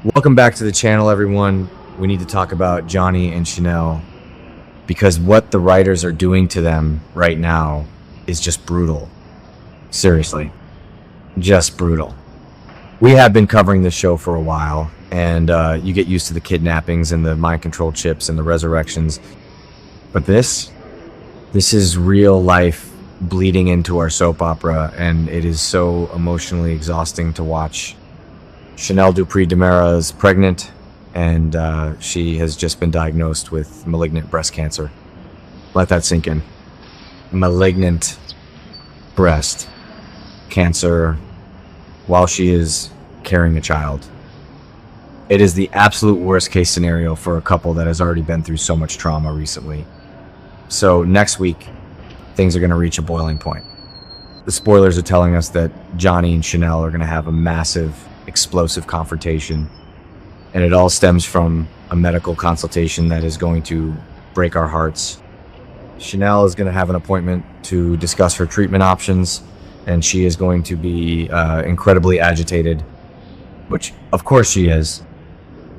Welcome back to the channel, everyone. We need to talk about Johnny and Chanel because what the writers are doing to them right now is just brutal. Seriously, just brutal. We have been covering this show for a while, and you get used to the kidnappings and the mind control chips and the resurrections. But this is real life bleeding into our soap opera, and it is so emotionally exhausting to watch. Chanel Dupree DiMera is pregnant, and she has just been diagnosed with malignant breast cancer. Let that sink in. Malignant breast cancer while she is carrying a child. It is the absolute worst case scenario for a couple that has already been through so much trauma recently. So next week, things are going to reach a boiling point. The spoilers are telling us that Johnny and Chanel are going to have a massive, explosive confrontation, and it all stems from a medical consultation that is going to break our hearts. Chanel is going to have an appointment to discuss her treatment options, and she is going to be incredibly agitated, which of course she is.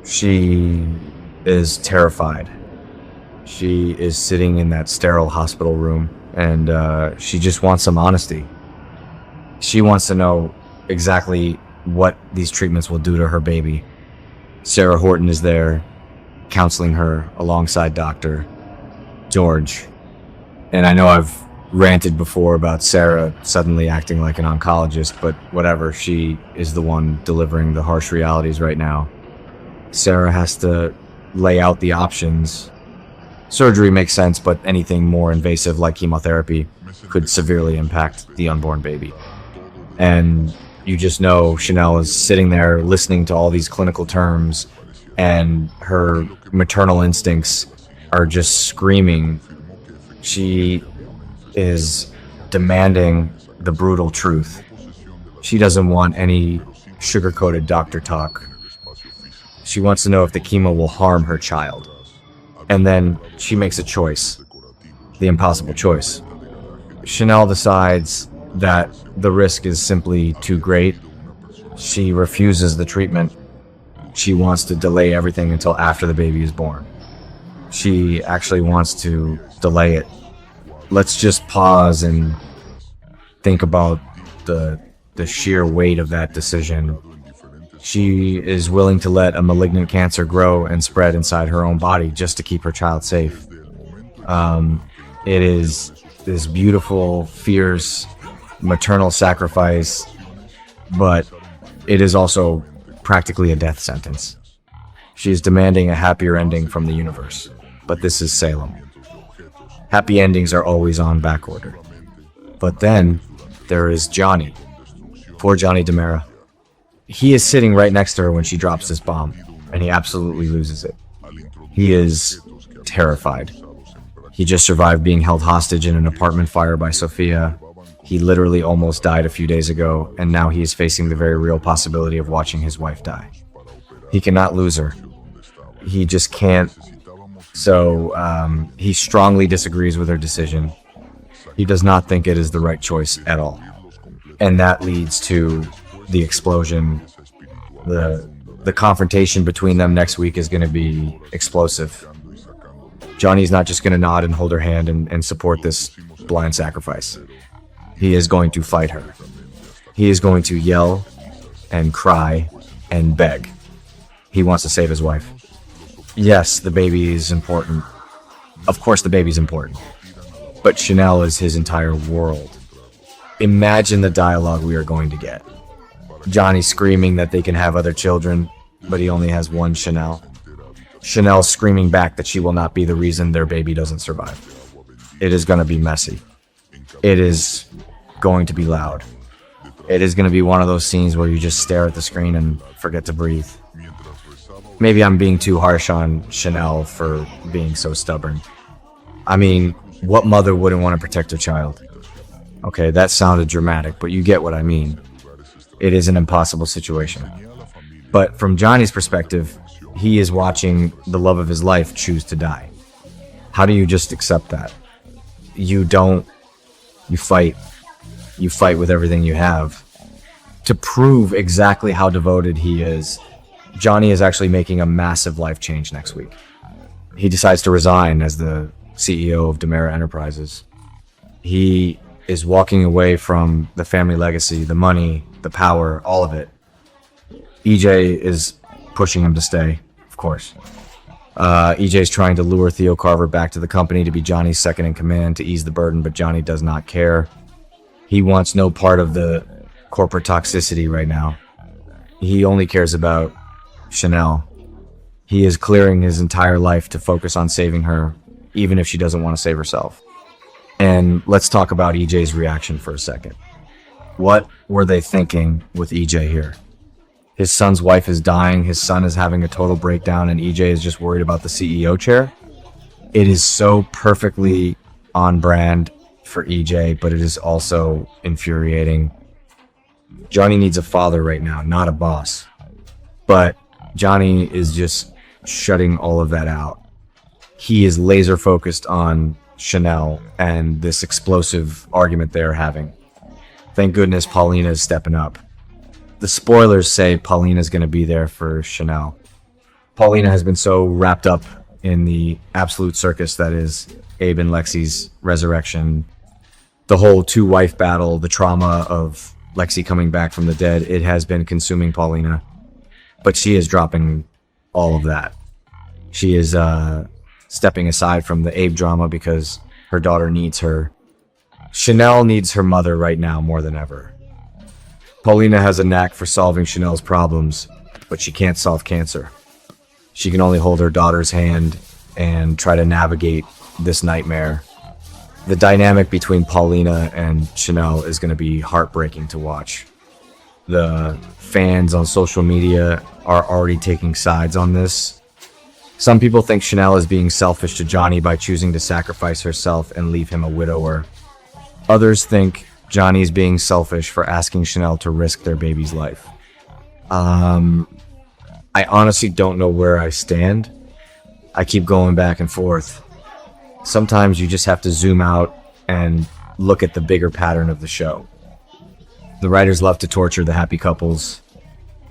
She is terrified. She is sitting in that sterile hospital room, and she just wants some honesty. She wants to know exactly what these treatments will do to her baby. Sarah Horton is there counseling her alongside Dr. George. And I know I've ranted before about Sarah suddenly acting like an oncologist, but whatever, she is the one delivering the harsh realities right now. Sarah has to lay out the options. Surgery makes sense, but anything more invasive like chemotherapy could severely impact the unborn baby. And you just know Chanel is sitting there listening to all these clinical terms, and her maternal instincts are just screaming. She is demanding the brutal truth. She doesn't want any sugar-coated doctor talk. She wants to know if the chemo will harm her child. And then she makes a choice, the impossible choice. Chanel decides that the risk is simply too great. She refuses the treatment. She wants to delay everything until after the baby is born. She actually wants to delay it. Let's just pause and think about the sheer weight of that decision. She is willing to let a malignant cancer grow and spread inside her own body just to keep her child safe. It is this beautiful, fierce, maternal sacrifice, but it is also practically a death sentence. She is demanding a happier ending from the universe, but this is Salem. Happy endings are always on back order. But then there is Johnny. Poor Johnny DiMera. He is sitting right next to her when she drops this bomb, and he absolutely loses it. He is terrified. He just survived being held hostage in an apartment fire by Sophia. He literally almost died a few days ago, and now he is facing the very real possibility of watching his wife die. He cannot lose her. He just can't. So he strongly disagrees with her decision. He does not think it is the right choice at all. And that leads to the explosion. The confrontation between them next week is going to be explosive. Johnny's not just going to nod and hold her hand and support this blind sacrifice. He is going to fight her. He is going to yell and cry and beg. He wants to save his wife. Yes, the baby is important. Of course the baby's important. But Chanel is his entire world. Imagine the dialogue we are going to get. Johnny screaming that they can have other children, but he only has one Chanel. Chanel screaming back that she will not be the reason their baby doesn't survive. It is going to be messy. It is going to be loud. It is going to be one of those scenes where you just stare at the screen and forget to breathe. Maybe I'm being too harsh on Chanel for being so stubborn. I mean, what mother wouldn't want to protect her child? Okay, that sounded dramatic, but you get what I mean. It is an impossible situation. But from Johnny's perspective, he is watching the love of his life choose to die. How do you just accept that? You don't. You fight. You fight with everything you have. To prove exactly how devoted he is, Johnny is actually making a massive life change next week. He decides to resign as the CEO of DiMera Enterprises. He is walking away from the family legacy, the money, the power, all of it. EJ is pushing him to stay, of course. EJ is trying to lure Theo Carver back to the company to be Johnny's second in command to ease the burden, but Johnny does not care. He wants no part of the corporate toxicity right now. He only cares about Chanel. He is clearing his entire life to focus on saving her, even if she doesn't want to save herself. And let's talk about EJ's reaction for a second. What were they thinking with EJ here? His son's wife is dying, his son is having a total breakdown, and EJ is just worried about the CEO chair. It is so perfectly on brand for EJ, but it is also infuriating. Johnny needs a father right now, not a boss. But Johnny is just shutting all of that out. He is laser focused on Chanel and this explosive argument they're having. Thank goodness Paulina is stepping up. The spoilers say Paulina's going to be there for Chanel. Paulina has been so wrapped up in the absolute circus that is Abe and Lexie's resurrection. The whole two-wife battle, the trauma of Lexie coming back from the dead, it has been consuming Paulina. But she is dropping all of that. She is stepping aside from the Abe drama because her daughter needs her. Chanel needs her mother right now more than ever. Paulina has a knack for solving Chanel's problems, but she can't solve cancer. She can only hold her daughter's hand and try to navigate this nightmare. The dynamic between Paulina and Chanel is going to be heartbreaking to watch. The fans on social media are already taking sides on this. Some people think Chanel is being selfish to Johnny by choosing to sacrifice herself and leave him a widower. Others think Johnny's being selfish for asking Chanel to risk their baby's life. I honestly don't know where I stand. I keep going back and forth. Sometimes you just have to zoom out and look at the bigger pattern of the show. The writers love to torture the happy couples.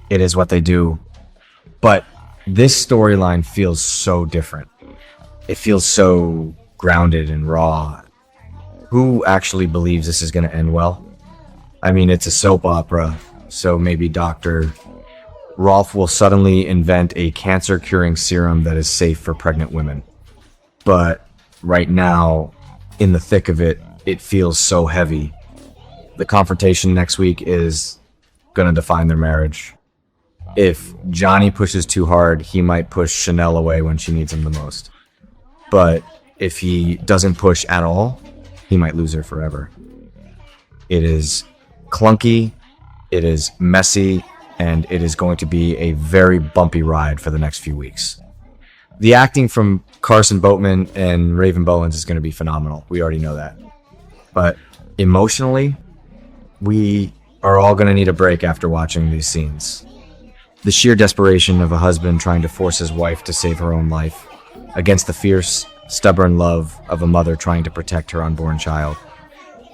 It is what they do. But this storyline feels so different. It feels so grounded and raw. Who actually believes this is going to end well? I mean, it's a soap opera, so maybe Dr. Rolf will suddenly invent a cancer-curing serum that is safe for pregnant women. But right now, in the thick of it, it feels so heavy. The confrontation next week is going to define their marriage. If Johnny pushes too hard, he might push Chanel away when she needs him the most. But if he doesn't push at all, he might lose her forever. It is clunky, it is messy, and it is going to be a very bumpy ride for the next few weeks. The acting from Carson Boatman and Raven Bowens is going to be phenomenal. We already know that. But emotionally, we are all going to need a break after watching these scenes. The sheer desperation of a husband trying to force his wife to save her own life against the fierce, stubborn love of a mother trying to protect her unborn child.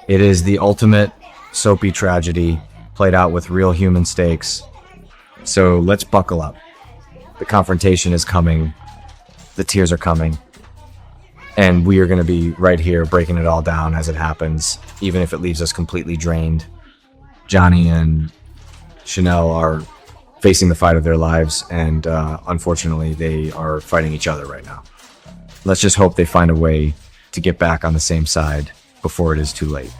It is the ultimate soapy tragedy played out with real human stakes. So let's buckle up. The confrontation is coming. The tears are coming. And we are going to be right here breaking it all down as it happens, even if it leaves us completely drained. Johnny and Chanel are facing the fight of their lives, and unfortunately, they are fighting each other right now. Let's just hope they find a way to get back on the same side before it is too late.